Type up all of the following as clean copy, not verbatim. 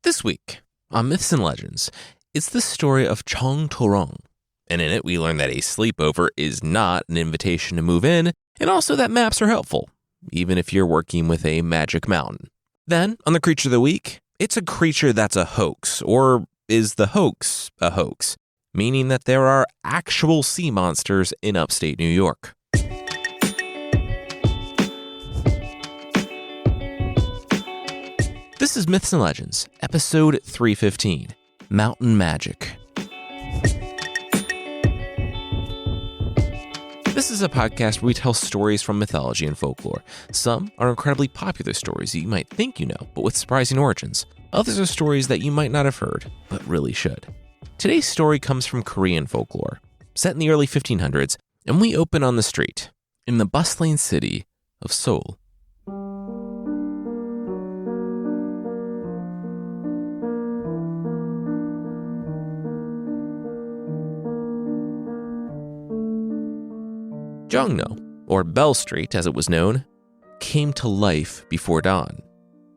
This week on Myths and Legends, it's the story of Chong Torong. And in it, we learn that a sleepover is not an invitation to move in, and also that maps are helpful, even if you're working with a magic mountain. Then, on the Creature of the Week, it's a creature that's a hoax, or is the hoax a hoax? Meaning that there are actual sea monsters in upstate New York. This is Myths and Legends, episode 315, Mountain Magic. This is a podcast where we tell stories from mythology and folklore. Some are incredibly popular stories that you might think you know, but with surprising origins. Others are stories that you might not have heard, but really should. Today's story comes from Korean folklore, set in the early 1500s, and we open on the street, in the bustling city of Seoul. Jongno, or Bell Street as it was known, came to life before dawn.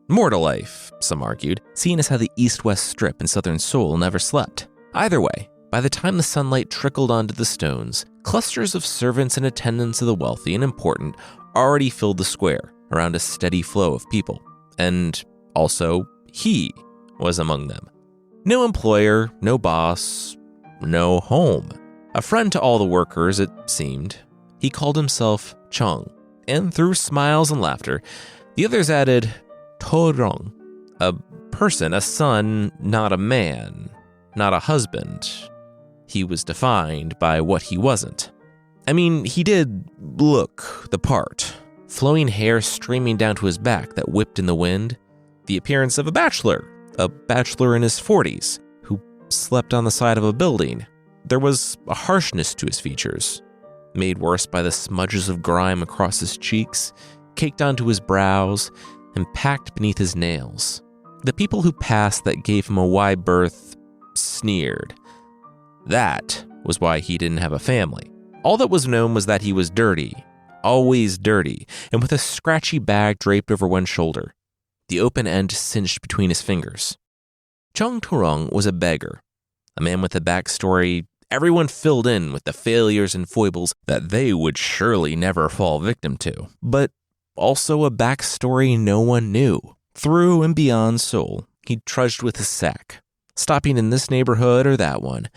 More to life, some argued, seeing as how the east-west strip in southern Seoul never slept. Either way, by the time the sunlight trickled onto the stones, clusters of servants and attendants of the wealthy and important already filled the square around a steady flow of people. And also, he was among them. No employer, no boss, no home. A friend to all the workers, it seemed. He called himself Chong, and through smiles and laughter, the others added Torong, a person, a son, not a man, not a husband. He was defined by what he wasn't. I mean, he did look the part. Flowing hair streaming down to his back that whipped in the wind. The appearance of a bachelor in his 40s, who slept on the side of a building. There was a harshness to his features, made worse by the smudges of grime across his cheeks, caked onto his brows, and packed beneath his nails. The people who passed that gave him a wide berth sneered. That was why he didn't have a family. All that was known was that he was dirty, always dirty, and with a scratchy bag draped over one shoulder, the open end cinched between his fingers. Chong Torong was a beggar, a man with a backstory everyone filled in with the failures and foibles that they would surely never fall victim to, but also a backstory no one knew. Through and beyond Seoul, he trudged with his sack, stopping in this neighborhood or that one,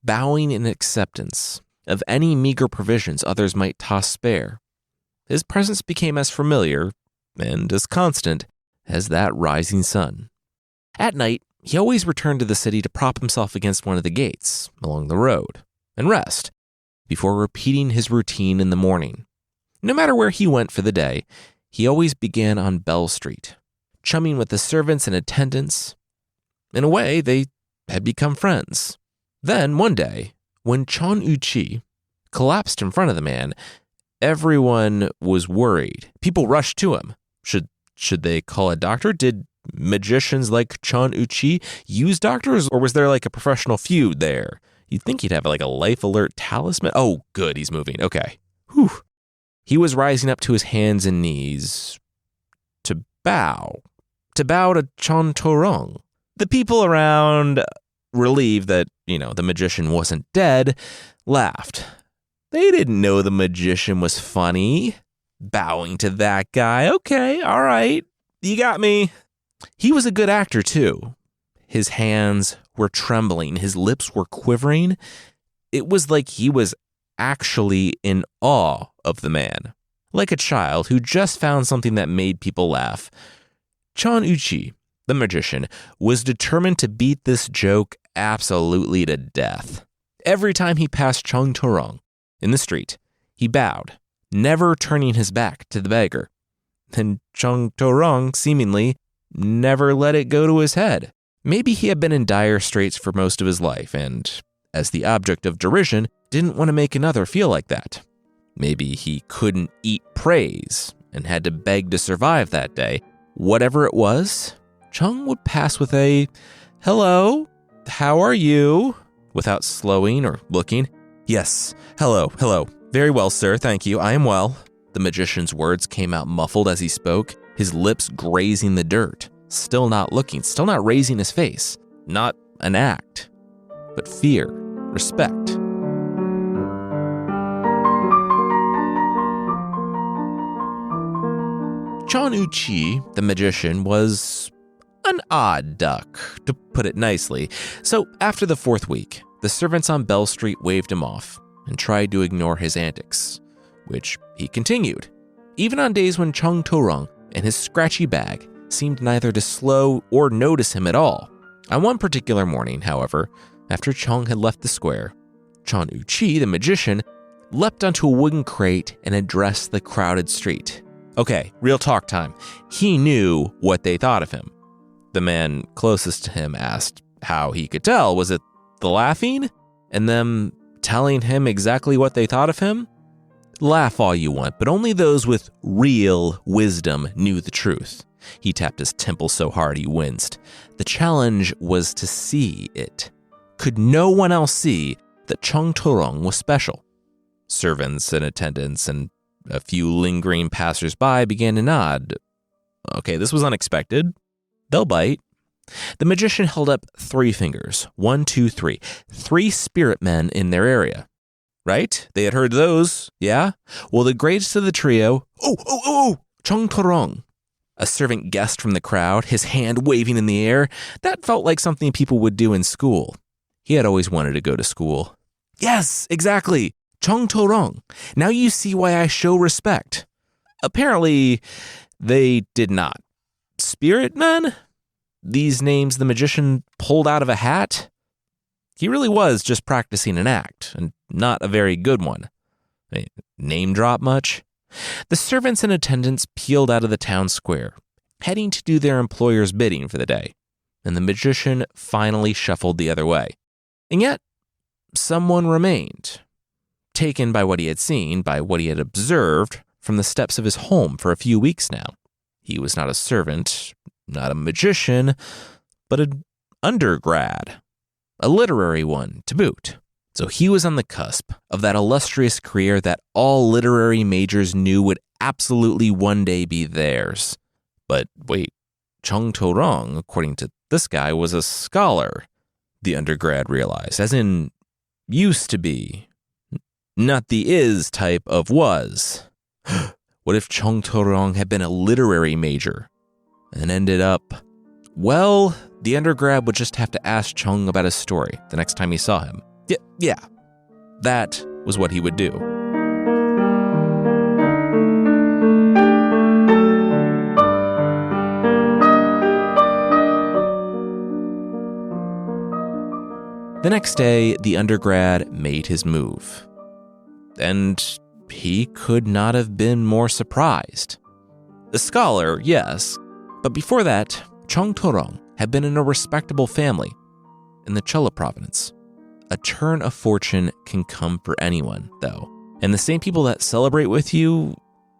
bowing in acceptance of any meager provisions others might toss spare. His presence became as familiar and as constant as that rising sun. At night, he always returned to the city to prop himself against one of the gates along the road and rest before repeating his routine in the morning. No matter where he went for the day, he always began on Bell Street, chumming with the servants and attendants. In a way, they had become friends. Then, one day, when Chon Uchi collapsed in front of the man, everyone was worried. People rushed to him. Should they call a doctor? Did magicians like Chon Uchi use doctors, or was there like a professional feud there? You'd think he'd have like a life alert talisman. Oh, good, he's moving. Okay. Whew. He was rising up to his hands and knees to bow to Chon Torong. The people around, relieved that, the magician wasn't dead, laughed. They didn't know the magician was funny. Bowing to that guy. Okay, all right. You got me. He was a good actor, too. His hands were trembling. His lips were quivering. It was like he was actually in awe of the man. Like a child who just found something that made people laugh. Chon Uchi, the magician, was determined to beat this joke absolutely to death. Every time he passed Chong Torong in the street, he bowed, never turning his back to the beggar. And Chong Torong seemingly never let it go to his head. Maybe he had been in dire straits for most of his life, and, as the object of derision, didn't want to make another feel like that. Maybe he couldn't eat praise and had to beg to survive that day. Whatever it was, Chong would pass with a, "Hello, how are you?" without slowing or looking. "Yes, hello. Very well, sir, thank you, I am well." The magician's words came out muffled as he spoke, his lips grazing the dirt, still not looking, still not raising his face. Not an act, but fear, respect. Chon Uchi, the magician, was an odd duck, to put it nicely. So after the 4th week, the servants on Bell Street waved him off and tried to ignore his antics, which he continued, even on days when Chung Torong and his scratchy bag seemed neither to slow or notice him at all. On one particular morning, however, after Chung had left the square, Chon Uchi, the magician, leapt onto a wooden crate and addressed the crowded street. Okay, real talk time. He knew what they thought of him. The man closest to him asked how he could tell. Was it the laughing and them telling him exactly what they thought of him? Laugh all you want, but only those with real wisdom knew the truth. He tapped his temple so hard he winced. The challenge was to see it. Could no one else see that Chung Torong was special? Servants and attendants and a few lingering passersby began to nod. Okay, this was unexpected. They'll bite. The magician held up 3 fingers. 1, 2, 3. 3 spirit men in their area. Right? They had heard those, yeah? Well, the greatest of the trio, Chung Torong. A servant guessed from the crowd, his hand waving in the air. That felt like something people would do in school. He had always wanted to go to school. Yes, exactly. Chung Torong. Now you see why I show respect. Apparently, they did not. Spirit men? These names the magician pulled out of a hat? He really was just practicing an act, and not a very good one. Name drop much? The servants and attendants peeled out of the town square, heading to do their employer's bidding for the day, and the magician finally shuffled the other way. And yet, someone remained, taken by what he had seen, by what he had observed from the steps of his home for a few weeks now. He was not a servant, not a magician, but an undergrad, a literary one to boot. So he was on the cusp of that illustrious career that all literary majors knew would absolutely one day be theirs. But wait, Chung Torong, according to this guy, was a scholar, the undergrad realized, as in used to be, not the is type of was. What if Chung Torong had been a literary major and ended up... Well, the undergrad would just have to ask Chung about his story the next time he saw him. Yeah, that was what he would do. The next day, the undergrad made his move. And he could not have been more surprised. A scholar, yes, but before that, Chung Torong had been in a respectable family in the Chola province. A turn of fortune can come for anyone, though, and the same people that celebrate with you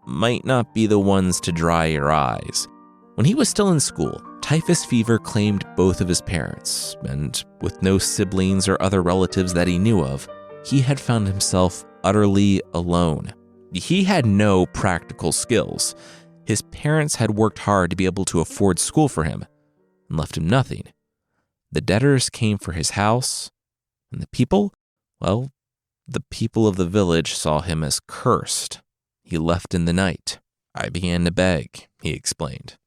might not be the ones to dry your eyes. When he was still in school, typhus fever claimed both of his parents, and with no siblings or other relatives that he knew of, he had found himself utterly alone. He had no practical skills. His parents had worked hard to be able to afford school for him and left him nothing. The debtors came for his house, and the people, well, the people of the village saw him as cursed. He left in the night. I began to beg, he explained.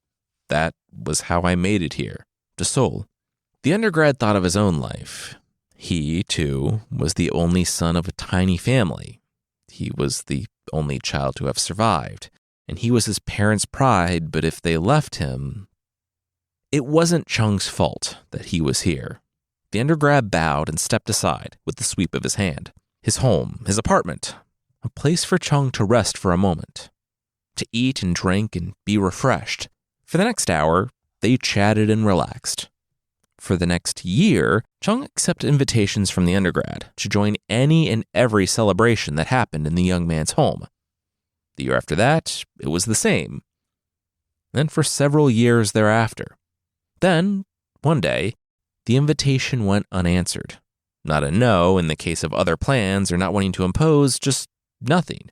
That was how I made it here, to Seoul. The undergrad thought of his own life. He, too, was the only son of a tiny family. He was the only child to have survived, and he was his parents' pride, but if they left him... It wasn't Chung's fault that he was here. The undergrad bowed and stepped aside with the sweep of his hand. His home, his apartment, a place for Chung to rest for a moment, to eat and drink and be refreshed. For the next hour, they chatted and relaxed. For the next year, Chung accepted invitations from the undergrad to join any and every celebration that happened in the young man's home. The year after that, it was the same. And for several years thereafter. Then, one day, the invitation went unanswered. Not a no in the case of other plans or not wanting to impose, just nothing.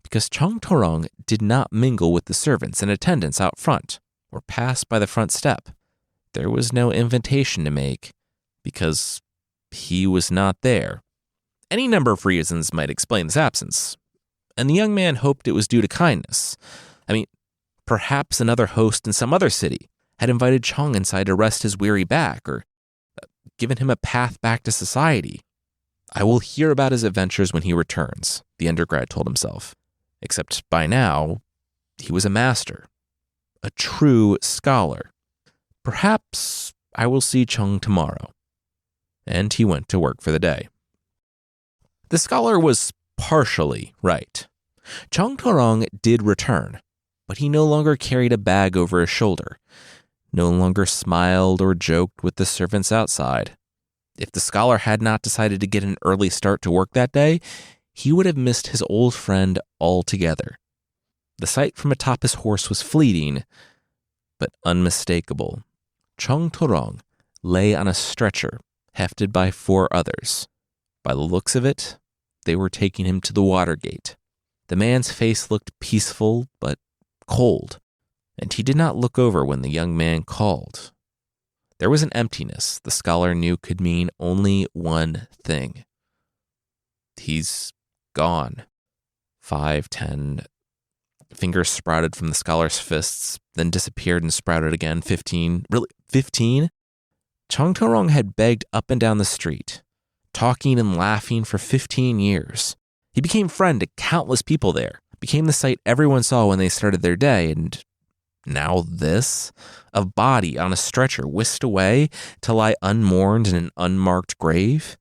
Because Chung Torong did not mingle with the servants and attendants out front or pass by the front step. there was no invitation to make because he was not there. Any number of reasons might explain this absence, and the young man hoped it was due to kindness. Perhaps another host in some other city had invited Chong inside to rest his weary back or given him a path back to society. I will hear about his adventures when he returns, the undergrad told himself. Except by now, he was a master, a true scholar. Perhaps I will see Chong tomorrow. And he went to work for the day. The scholar was partially right. Chong Torong did return, but he no longer carried a bag over his shoulder, no longer smiled or joked with the servants outside. If the scholar had not decided to get an early start to work that day, he would have missed his old friend altogether. The sight from atop his horse was fleeting, but unmistakable. Chong Torong lay on a stretcher, hefted by 4 others. By the looks of it, they were taking him to the Watergate. The man's face looked peaceful, but cold, and he did not look over when the young man called. There was an emptiness the scholar knew could mean only one thing. He's gone. 5, 10. Fingers sprouted from the scholar's fists, then disappeared and sprouted again. 15. Really? 15? Chong Torong had begged up and down the street, talking and laughing for 15 years. He became friend to countless people there, became the sight everyone saw when they started their day, and now this? A body on a stretcher whisked away to lie unmourned in an unmarked grave?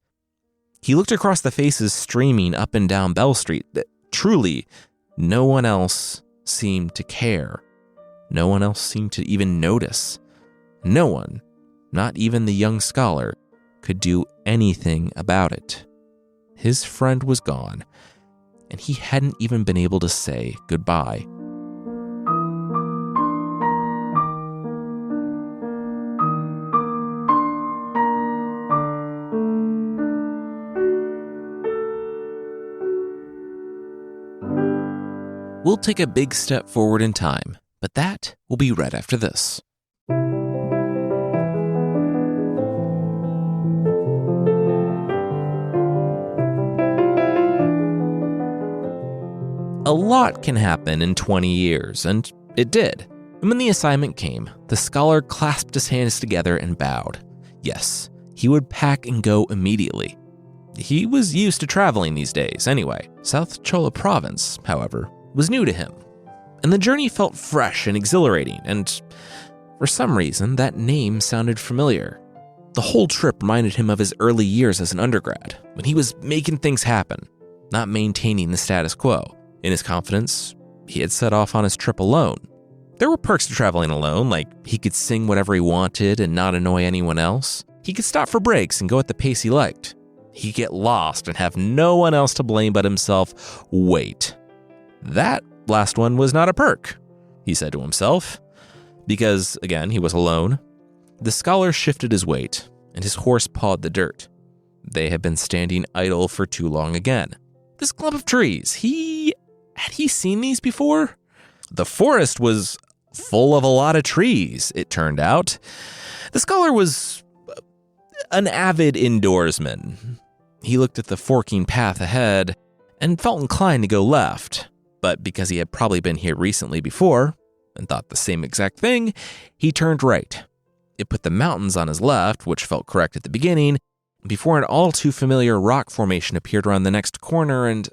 He looked across the faces streaming up and down Bell Street. Truly, no one else seemed to care. No one else seemed to even notice. No one, not even the young scholar, could do anything about it. His friend was gone, and he hadn't even been able to say goodbye. We'll take a big step forward in time, but that will be right after this. A lot can happen in 20 years, and it did. And when the assignment came, the scholar clasped his hands together and bowed. Yes, he would pack and go immediately. He was used to traveling these days anyway. South Chola Province, however, was new to him, and the journey felt fresh and exhilarating, and for some reason, that name sounded familiar. The whole trip reminded him of his early years as an undergrad, when he was making things happen, not maintaining the status quo. In his confidence, he had set off on his trip alone. There were perks to traveling alone, like he could sing whatever he wanted and not annoy anyone else. He could stop for breaks and go at the pace he liked. He could get lost and have no one else to blame but himself. Wait. That last one was not a perk, he said to himself, because, again, he was alone. The scholar shifted his weight, and his horse pawed the dirt. They had been standing idle for too long again. This clump of trees, had he seen these before? The forest was full of a lot of trees, it turned out. The scholar was an avid indoorsman. He looked at the forking path ahead and felt inclined to go left. But because he had probably been here recently before and thought the same exact thing, he turned right. It put the mountains on his left, which felt correct at the beginning, before an all too familiar rock formation appeared around the next corner and...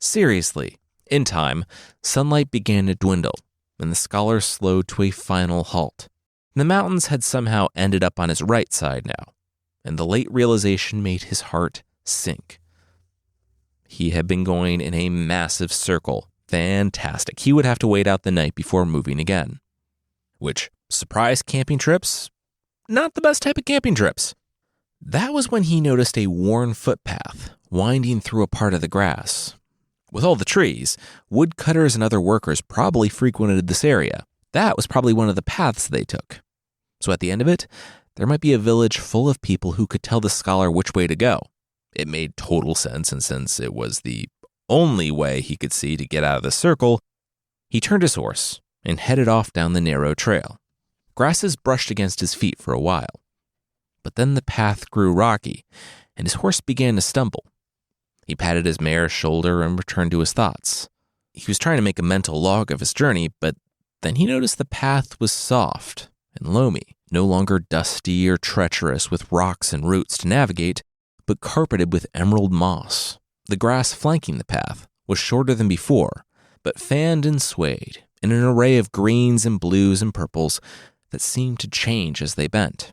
seriously, in time, sunlight began to dwindle, and the scholar slowed to a final halt. The mountains had somehow ended up on his right side now, and the late realization made his heart sink. He had been going in a massive circle. Fantastic. He would have to wait out the night before moving again. Which, surprise camping trips? Not the best type of camping trips. That was when he noticed a worn footpath winding through a part of the grass. With all the trees, woodcutters and other workers probably frequented this area. That was probably one of the paths they took. So at the end of it, there might be a village full of people who could tell the scholar which way to go. It made total sense, and since it was the only way he could see to get out of the circle, he turned his horse and headed off down the narrow trail. Grasses brushed against his feet for a while, but then the path grew rocky, and his horse began to stumble. He patted his mare's shoulder and returned to his thoughts. He was trying to make a mental log of his journey, but then he noticed the path was soft and loamy, no longer dusty or treacherous with rocks and roots to navigate, but carpeted with emerald moss. The grass flanking the path was shorter than before, but fanned and swayed in an array of greens and blues and purples that seemed to change as they bent.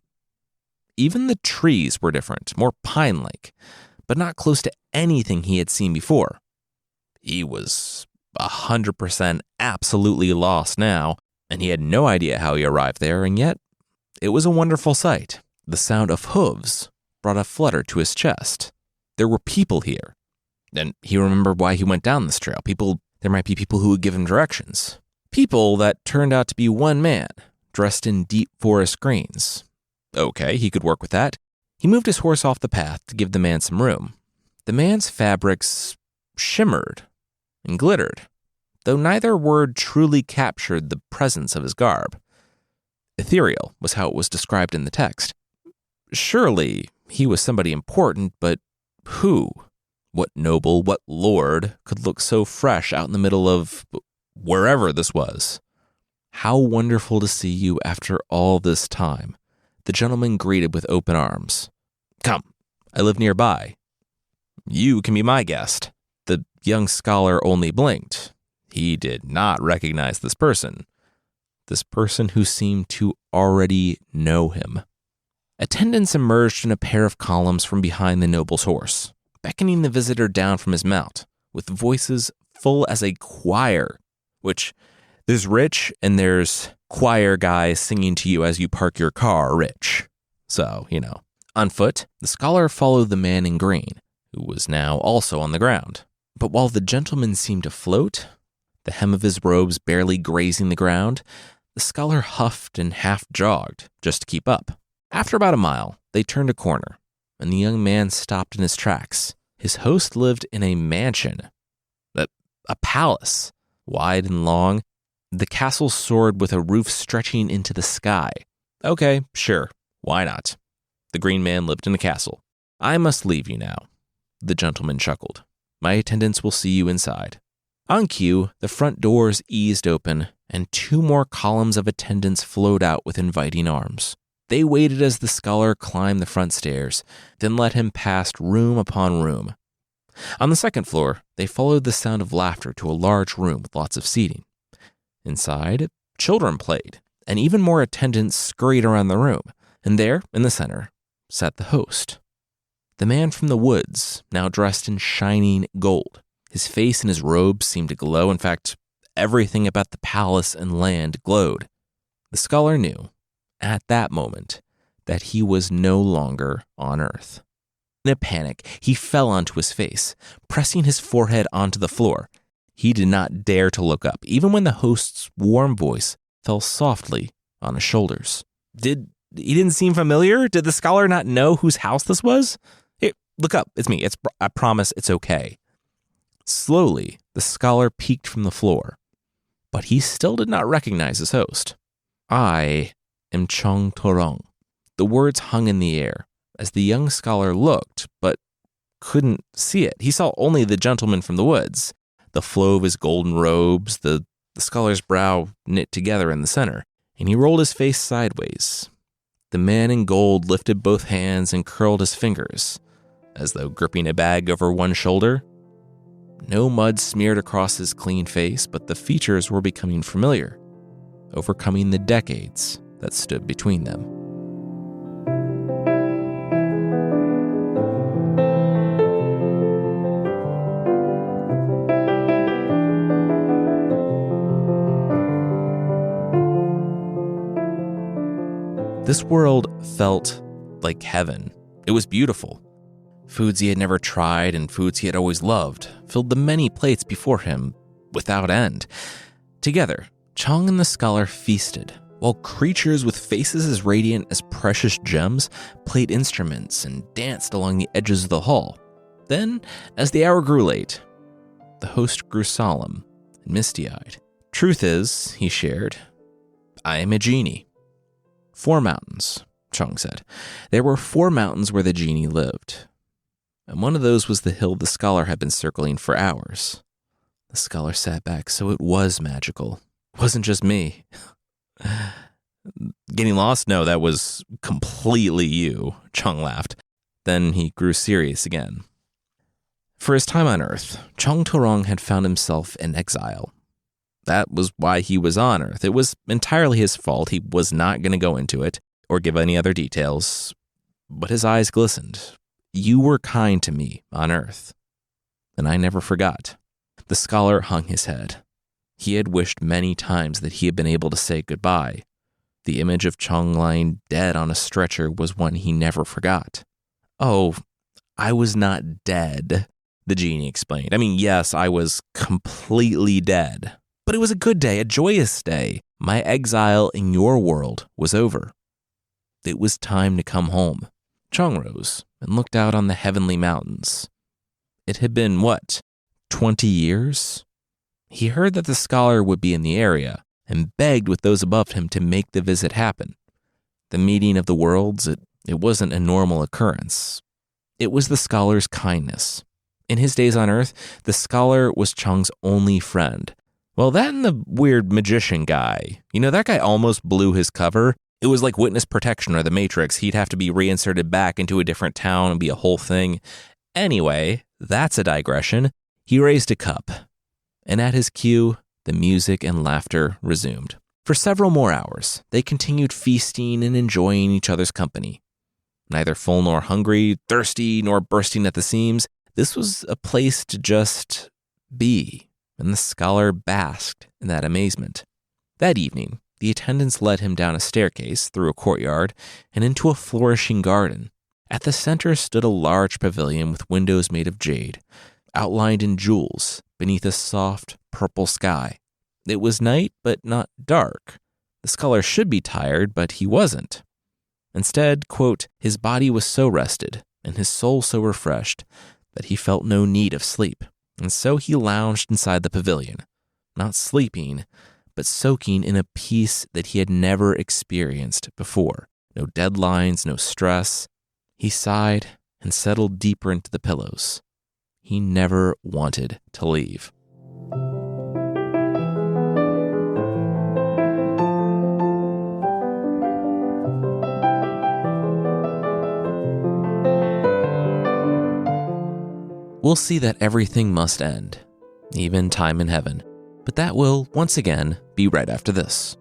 Even the trees were different, more pine-like, but not close to anything he had seen before. He was 100% absolutely lost now, and he had no idea how he arrived there, and yet it was a wonderful sight. The sound of hooves brought a flutter to his chest. There were people here, and he remembered why he went down this trail. There might be people who would give him directions. People that turned out to be one man, dressed in deep forest greens. Okay, he could work with that. He moved his horse off the path to give the man some room. The man's fabrics shimmered and glittered, though neither word truly captured the presence of his garb. Ethereal was how it was described in the text. Surely he was somebody important, but who? What noble, what lord could look so fresh out in the middle of wherever this was? How wonderful to see you after all this time. The gentleman greeted with open arms. Come, I live nearby. You can be my guest. The young scholar only blinked. He did not recognize this person who seemed to already know him. Attendants emerged in a pair of columns from behind the noble's horse, beckoning the visitor down from his mount, with voices full as a choir, which there's rich and there's choir guys singing to you as you park your car rich. So, On foot, the scholar followed the man in green, who was now also on the ground. But while the gentleman seemed to float, the hem of his robes barely grazing the ground, the scholar huffed and half jogged just to keep up. After about a mile, they turned a corner, and the young man stopped in his tracks. His host lived in a mansion, a palace, wide and long. The castle soared with a roof stretching into the sky. Okay, sure, why not? The green man lived in a castle. I must leave you now, the gentleman chuckled. My attendants will see you inside. On cue, the front doors eased open, and 2 more columns of attendants flowed out with inviting arms. They waited as the scholar climbed the front stairs, then led him past room upon room. On the second floor, they followed the sound of laughter to a large room with lots of seating. Inside, children played, and even more attendants scurried around the room, and there, in the center, sat the host. The man from the woods, now dressed in shining gold. His face and his robes seemed to glow. In fact, everything about the palace and land glowed. The scholar knew, at that moment, that he was no longer on Earth. In a panic, he fell onto his face, pressing his forehead onto the floor. He did not dare to look up, even when the host's warm voice fell softly on his shoulders. He didn't seem familiar? Did the scholar not know whose house this was? Hey, look up, it's me. I promise it's okay. Slowly, the scholar peeked from the floor, but he still did not recognize his host. I am Chong Torong. The words hung in the air as the young scholar looked, but couldn't see it. He saw only the gentleman from the woods, the flow of his golden robes, the scholar's brow knit together in the center, and he rolled his face sideways. The man in gold lifted both hands and curled his fingers, as though gripping a bag over one shoulder. No mud smeared across his clean face, but the features were becoming familiar, overcoming the decades that stood between them. This world felt like heaven. It was beautiful. Foods he had never tried and foods he had always loved filled the many plates before him without end. Together, Chong and the scholar feasted, while creatures with faces as radiant as precious gems played instruments and danced along the edges of the hall. Then, as the hour grew late, the host grew solemn and misty-eyed. Truth is, he shared, I am a genie. 4 mountains, Chung said. There were 4 mountains where the genie lived. And one of those was the hill the scholar had been circling for hours. The scholar sat back, so it was magical. It wasn't just me. Getting lost? No, that was completely you, Chung laughed. Then he grew serious again. For his time on Earth, Chung Torong had found himself in exile. That was why he was on Earth. It was entirely his fault. He was not going to go into it or give any other details. But his eyes glistened. You were kind to me on Earth. And I never forgot. The scholar hung his head. He had wished many times that he had been able to say goodbye. The image of Chung lying dead on a stretcher was one he never forgot. Oh, I was not dead, the genie explained. I mean, yes, I was completely dead. But it was a good day, a joyous day. My exile in your world was over. It was time to come home. Chung rose and looked out on the heavenly mountains. It had been, 20 years? He heard that the scholar would be in the area and begged with those above him to make the visit happen. The meeting of the worlds, it wasn't a normal occurrence. It was the scholar's kindness. In his days on Earth, the scholar was Chung's only friend. Well, that and the weird magician guy. That guy almost blew his cover. It was like witness protection or the Matrix. He'd have to be reinserted back into a different town and be a whole thing. Anyway, that's a digression. He raised a cup, and at his cue, the music and laughter resumed. For several more hours, they continued feasting and enjoying each other's company. Neither full nor hungry, thirsty nor bursting at the seams, this was a place to just be, and the scholar basked in that amazement. That evening, the attendants led him down a staircase, through a courtyard, and into a flourishing garden. At the center stood a large pavilion with windows made of jade, outlined in jewels beneath a soft purple sky. It was night, but not dark. The scholar should be tired, but he wasn't. Instead, quote, his body was so rested and his soul so refreshed that he felt no need of sleep. And so he lounged inside the pavilion, not sleeping, but soaking in a peace that he had never experienced before. No deadlines, no stress. He sighed and settled deeper into the pillows. He never wanted to leave. We'll see that everything must end, even time in heaven. But that will, once again, be right after this.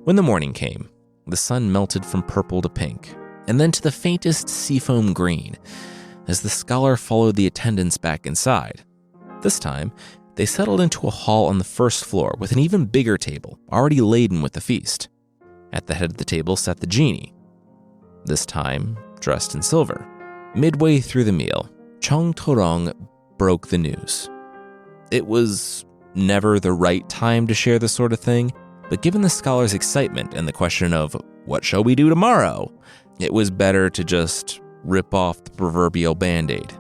When the morning came, the sun melted from purple to pink, and then to the faintest seafoam green, as the scholar followed the attendants back inside. This time, they settled into a hall on the first floor with an even bigger table, already laden with the feast. At the head of the table sat the genie, this time dressed in silver. Midway through the meal, Chung Torong broke the news. It was never the right time to share this sort of thing, but given the scholar's excitement and the question of, what shall we do tomorrow? It was better to just rip off the proverbial Band-Aid.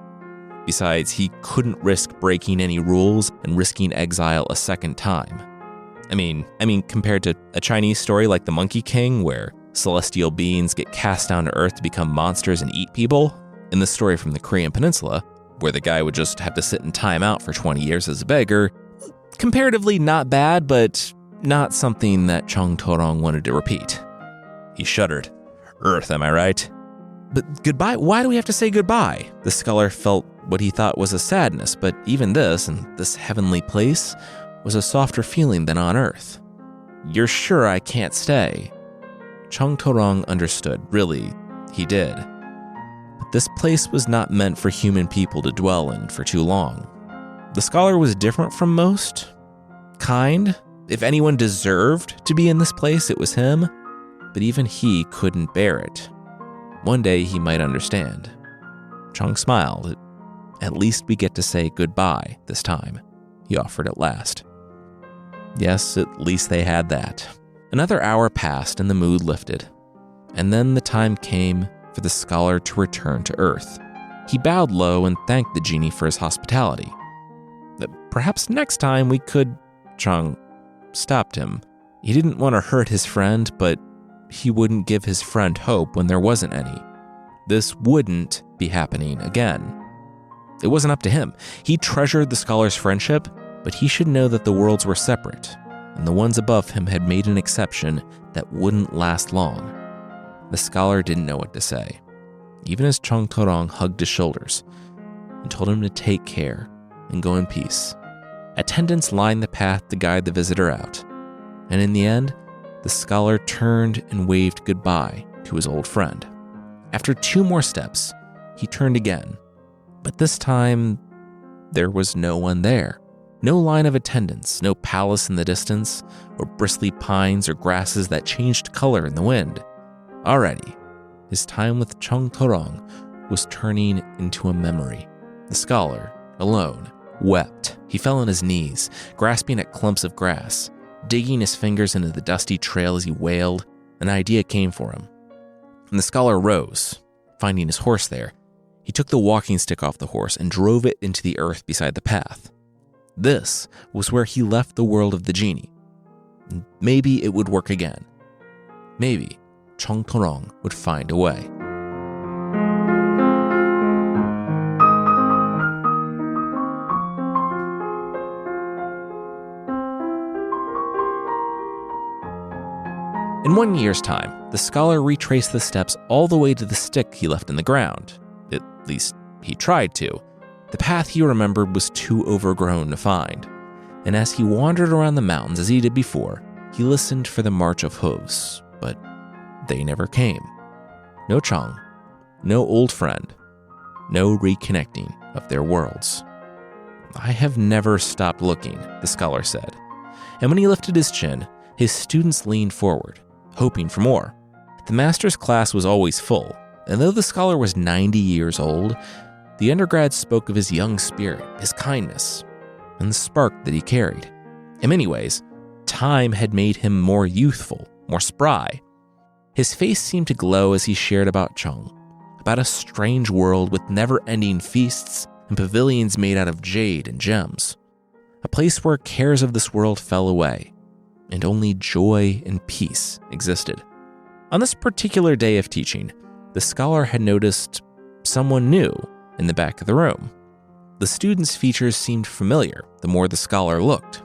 Besides, he couldn't risk breaking any rules and risking exile a second time. I mean, compared to a Chinese story like The Monkey King, where celestial beings get cast down to Earth to become monsters and eat people, in the story from the Korean Peninsula, where the guy would just have to sit in timeout for 20 years as a beggar, comparatively not bad, but not something that Chung Torong wanted to repeat. He shuddered. Earth, am I right? But goodbye? Why do we have to say goodbye? The scholar felt what he thought was a sadness, but even this, and this heavenly place, was a softer feeling than on Earth. You're sure I can't stay? Chung Torong understood. Really, he did. But this place was not meant for human people to dwell in for too long. The scholar was different from most. Kind. If anyone deserved to be in this place, it was him. But even he couldn't bear it. One day he might understand. Chung smiled. At least we get to say goodbye this time, he offered at last. Yes, at least they had that. Another hour passed and the mood lifted. And then the time came for the scholar to return to Earth. He bowed low and thanked the genie for his hospitality. Perhaps next time we could... Chung stopped him. He didn't want to hurt his friend, but he wouldn't give his friend hope when there wasn't any. This wouldn't be happening again. It wasn't up to him. He treasured the scholar's friendship, but he should know that the worlds were separate, and the ones above him had made an exception that wouldn't last long. The scholar didn't know what to say, even as Chung Torong hugged his shoulders and told him to take care and go in peace. Attendants lined the path to guide the visitor out, and in the end, the scholar turned and waved goodbye to his old friend. After 2 more steps, he turned again, but this time, there was no one there. No line of attendants, no palace in the distance, or bristly pines or grasses that changed color in the wind. Already, his time with Chung Torong was turning into a memory. The scholar, alone, wept. He fell on his knees, grasping at clumps of grass. Digging his fingers into the dusty trail as he wailed, an idea came for him. And the scholar rose, finding his horse there. He took the walking stick off the horse and drove it into the earth beside the path. This was where he left the world of the genie. Maybe it would work again. Maybe Chung Torong would find a way. In 1 year's time, the scholar retraced the steps all the way to the stick he left in the ground. At least, he tried to. The path he remembered was too overgrown to find. And as he wandered around the mountains as he did before, he listened for the march of hooves, but they never came. No Chung, no old friend, no reconnecting of their worlds. "I have never stopped looking," the scholar said. And when he lifted his chin, his students leaned forward, hoping for more. The master's class was always full, and though the scholar was 90 years old, the undergrads spoke of his young spirit, his kindness, and the spark that he carried. In many ways, time had made him more youthful, more spry. His face seemed to glow as he shared about Chung, about a strange world with never-ending feasts and pavilions made out of jade and gems, a place where cares of this world fell away, and only joy and peace existed. On this particular day of teaching, the scholar had noticed someone new in the back of the room. The student's features seemed familiar the more the scholar looked,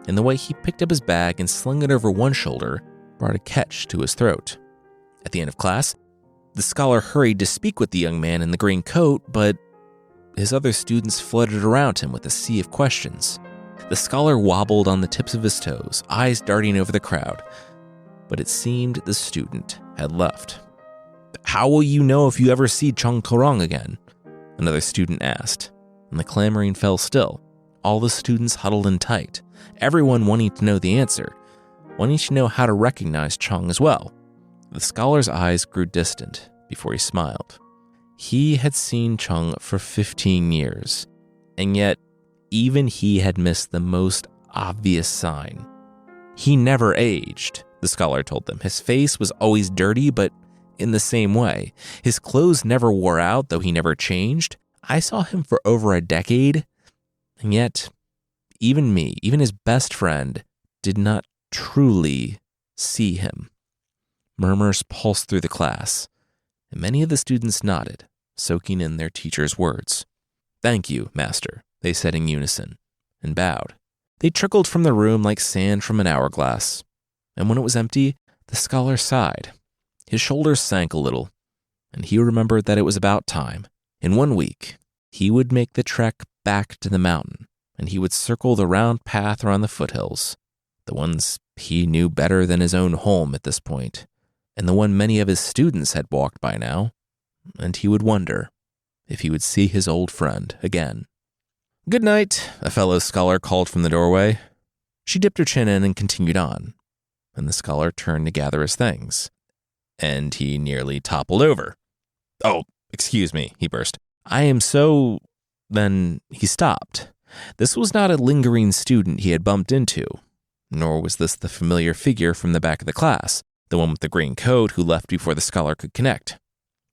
and the way he picked up his bag and slung it over one shoulder brought a catch to his throat. At the end of class, the scholar hurried to speak with the young man in the green coat, but his other students fluttered around him with a sea of questions. The scholar wobbled on the tips of his toes, eyes darting over the crowd, but it seemed the student had left. "How will you know if you ever see Chung Torong again?" another student asked, and the clamoring fell still. All the students huddled in tight, everyone wanting to know the answer, wanting to know how to recognize Chung as well. The scholar's eyes grew distant before he smiled. He had seen Chung for 15 years, and yet even he had missed the most obvious sign. He never aged, the scholar told them. His face was always dirty, but in the same way. His clothes never wore out, though he never changed. I saw him for over a decade, and yet even me, even his best friend, did not truly see him. Murmurs pulsed through the class, and many of the students nodded, soaking in their teacher's words. "Thank you, master," they said in unison, and bowed. They trickled from the room like sand from an hourglass, and when it was empty, the scholar sighed. His shoulders sank a little, and he remembered that it was about time. In 1 week, he would make the trek back to the mountain, and he would circle the round path around the foothills, the ones he knew better than his own home at this point, and the one many of his students had walked by now, and he would wonder if he would see his old friend again. "Good night," a fellow scholar called from the doorway. She dipped her chin in and continued on, and the scholar turned to gather his things, and he nearly toppled over. "Oh, excuse me," he burst. "I am so..." Then he stopped. This was not a lingering student he had bumped into, nor was this the familiar figure from the back of the class, the one with the green coat who left before the scholar could connect.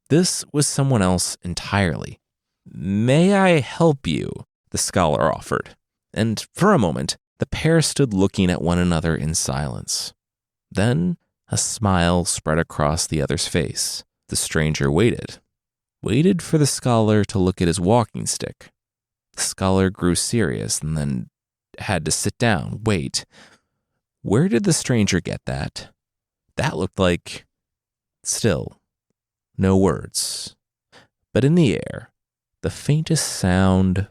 This was someone else entirely. "May I help you?" the scholar offered. And for a moment, the pair stood looking at one another in silence. Then a smile spread across the other's face. The stranger waited for the scholar to look at his walking stick. The scholar grew serious and then had to sit down. Wait, where did the stranger get that? That looked like... Still, no words. But in the air, the faintest sound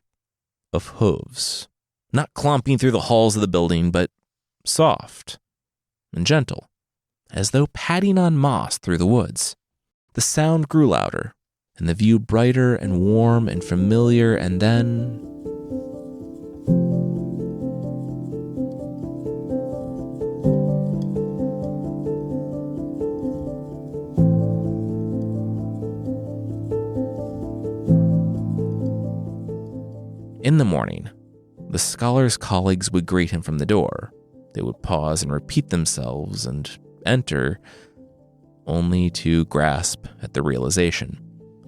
of hooves. Not clomping through the halls of the building, but soft and gentle, as though padding on moss through the woods. The sound grew louder, and the view brighter and warm and familiar, and then... In the morning, the scholar's colleagues would greet him from the door. They would pause and repeat themselves and enter, only to grasp at the realization.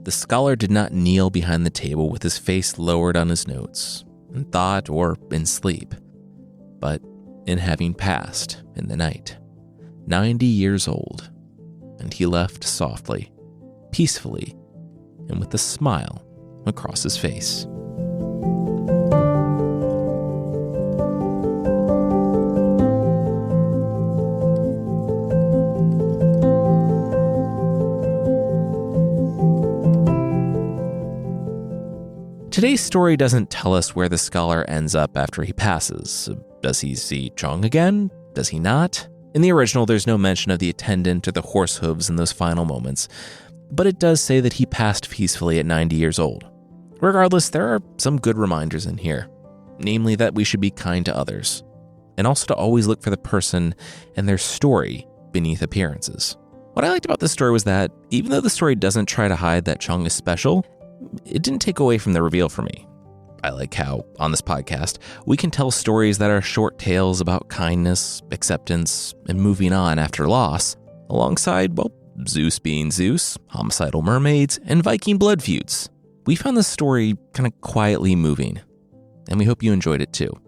The scholar did not kneel behind the table with his face lowered on his notes, in thought or in sleep, but in having passed in the night. 90 years old, and he left softly, peacefully, and with a smile across his face. Today's story doesn't tell us where the scholar ends up after he passes. Does he see Chung again? Does he not? In the original, there's no mention of the attendant or the horse hooves in those final moments, but it does say that he passed peacefully at 90 years old. Regardless, there are some good reminders in here, namely that we should be kind to others, and also to always look for the person and their story beneath appearances. What I liked about this story was that, even though the story doesn't try to hide that Chung is special, it didn't take away from the reveal for me. I like how, on this podcast, we can tell stories that are short tales about kindness, acceptance, and moving on after loss, alongside, well, Zeus being Zeus, homicidal mermaids, and Viking blood feuds. We found this story kind of quietly moving, and we hope you enjoyed it too.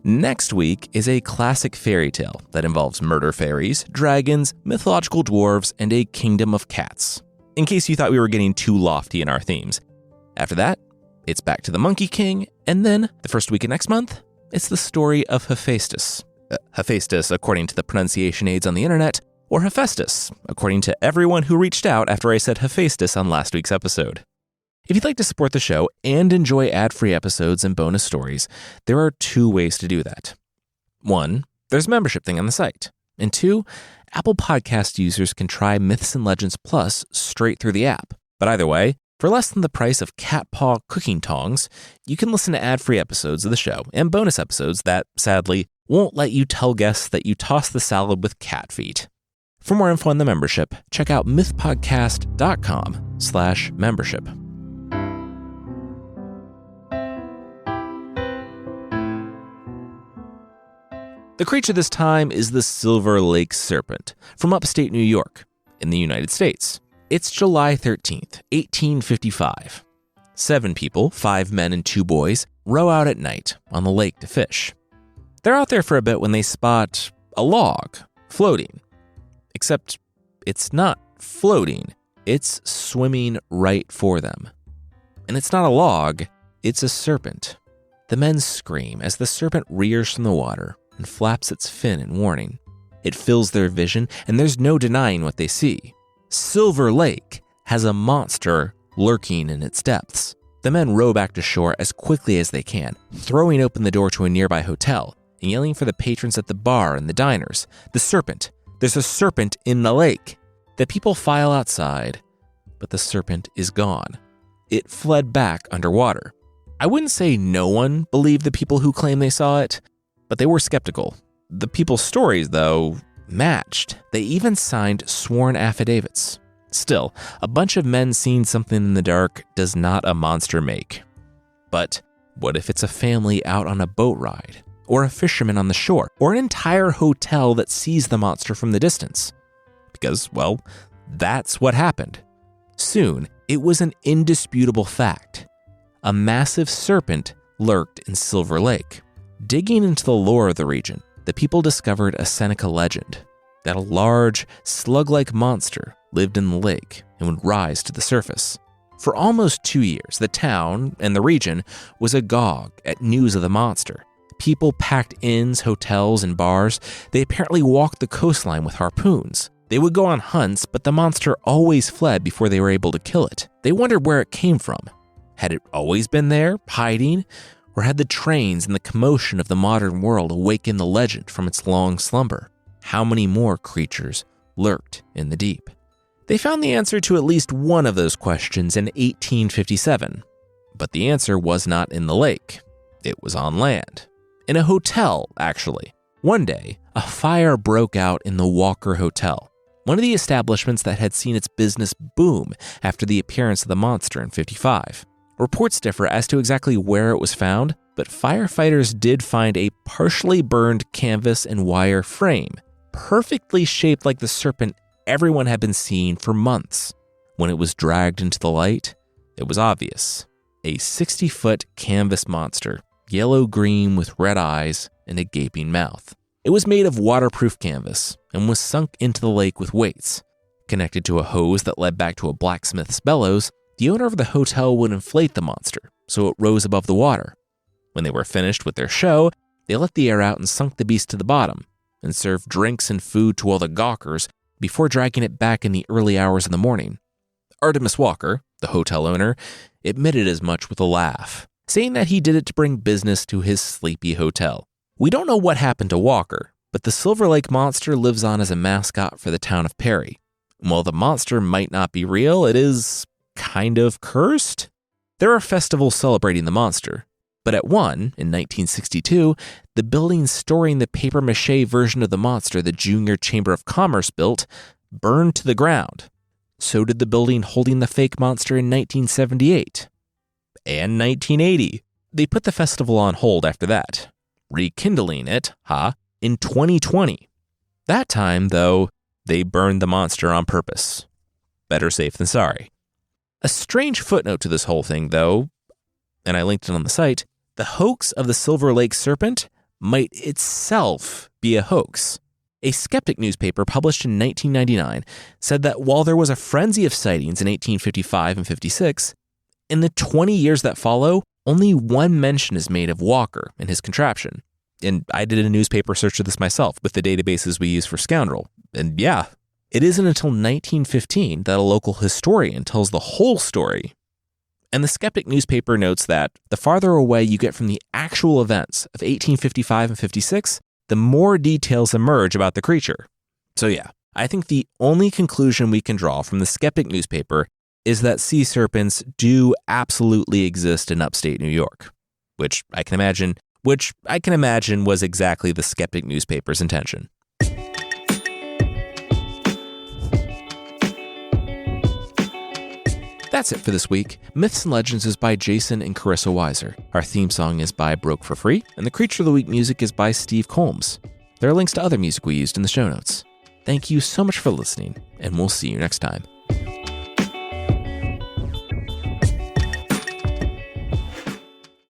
Next week is a classic fairy tale that involves murder fairies, dragons, mythological dwarves, and a kingdom of cats, in case you thought we were getting too lofty in our themes. After that, it's back to the Monkey King, and then, the first week of next month, it's the story of Hephaestus. Hephaestus, according to the pronunciation aids on the internet, or Hephaestus, according to everyone who reached out after I said Hephaestus on last week's episode. If you'd like to support the show and enjoy ad-free episodes and bonus stories, there are two ways to do that. One, there's a membership thing on the site. And two, Apple Podcast users can try Myths and Legends Plus straight through the app. But either way, for less than the price of cat paw cooking tongs, you can listen to ad-free episodes of the show and bonus episodes that, sadly, won't let you tell guests that you tossed the salad with cat feet. For more info on the membership, check out mythpodcast.com/membership. The creature this time is the Silver Lake Serpent from upstate New York in the United States. It's July 13th, 1855. 7 people, 5 men and 2 boys, row out at night on the lake to fish. They're out there for a bit when they spot a log floating. Except it's not floating, it's swimming right for them. And it's not a log, it's a serpent. The men scream as the serpent rears from the water and flaps its fin in warning. It fills their vision, and there's no denying what they see. Silver Lake has a monster lurking in its depths. The men row back to shore as quickly as they can, throwing open the door to a nearby hotel and yelling for the patrons at the bar and the diners. The serpent. There's a serpent in the lake. The people file outside, but the serpent is gone. It fled back underwater. I wouldn't say no one believed the people who claim they saw it, but they were skeptical. The people's stories, though, matched. They even signed sworn affidavits. Still, a bunch of men seeing something in the dark does not a monster make. But what if it's a family out on a boat ride, or a fisherman on the shore, or an entire hotel that sees the monster from the distance? Because, well, that's what happened. Soon, it was an indisputable fact. A massive serpent lurked in Silver Lake. Digging into the lore of the region, the people discovered a Seneca legend that a large, slug-like monster lived in the lake and would rise to the surface. For almost 2 years, the town and the region was agog at news of the monster. People packed inns, hotels, and bars. They apparently walked the coastline with harpoons. They would go on hunts, but the monster always fled before they were able to kill it. They wondered where it came from. Had it always been there, hiding? Or had the trains and the commotion of the modern world awakened the legend from its long slumber? How many more creatures lurked in the deep? They found the answer to at least one of those questions in 1857. But the answer was not in the lake. It was on land. In a hotel, actually. One day, a fire broke out in the Walker Hotel, one of the establishments that had seen its business boom after the appearance of the monster in 1955. Reports differ as to exactly where it was found, but firefighters did find a partially burned canvas and wire frame, perfectly shaped like the serpent everyone had been seeing for months. When it was dragged into the light, it was obvious. A 60-foot canvas monster, yellow-green with red eyes and a gaping mouth. It was made of waterproof canvas and was sunk into the lake with weights. Connected to a hose that led back to a blacksmith's bellows, the owner of the hotel would inflate the monster so it rose above the water. When they were finished with their show, they let the air out and sunk the beast to the bottom and served drinks and food to all the gawkers before dragging it back in the early hours of the morning. Artemus Walker, the hotel owner, admitted as much with a laugh, saying that he did it to bring business to his sleepy hotel. We don't know what happened to Walker, but the Silver Lake Monster lives on as a mascot for the town of Perry. While the monster might not be real, it is kind of cursed. There are festivals celebrating the monster, but at one, in 1962, the building storing the papier-mâché version of the monster the Junior Chamber of Commerce built burned to the ground. So did the building holding the fake monster in 1978. And 1980. They put the festival on hold after that, rekindling it, in 2020. That time, though, they burned the monster on purpose. Better safe than sorry. A strange footnote to this whole thing, though, and I linked it on the site, the hoax of the Silver Lake Serpent might itself be a hoax. A skeptic newspaper published in 1999 said that while there was a frenzy of sightings in 1855 and 56, in the 20 years that follow, only one mention is made of Walker and his contraption. And I did a newspaper search of this myself with the databases we use for Scoundrel. And yeah, it isn't until 1915 that a local historian tells the whole story. And the skeptic newspaper notes that the farther away you get from the actual events of 1855 and 56, the more details emerge about the creature. So yeah, I think the only conclusion we can draw from the skeptic newspaper is that sea serpents do absolutely exist in upstate New York, which I can imagine was exactly the skeptic newspaper's intention. That's it for this week. Myths and Legends is by Jason and Carissa Weiser. Our theme song is by Broke for Free, and the Creature of the Week music is by Steve Combs. There are links to other music we used in the show notes. Thank you so much for listening, and we'll see you next time.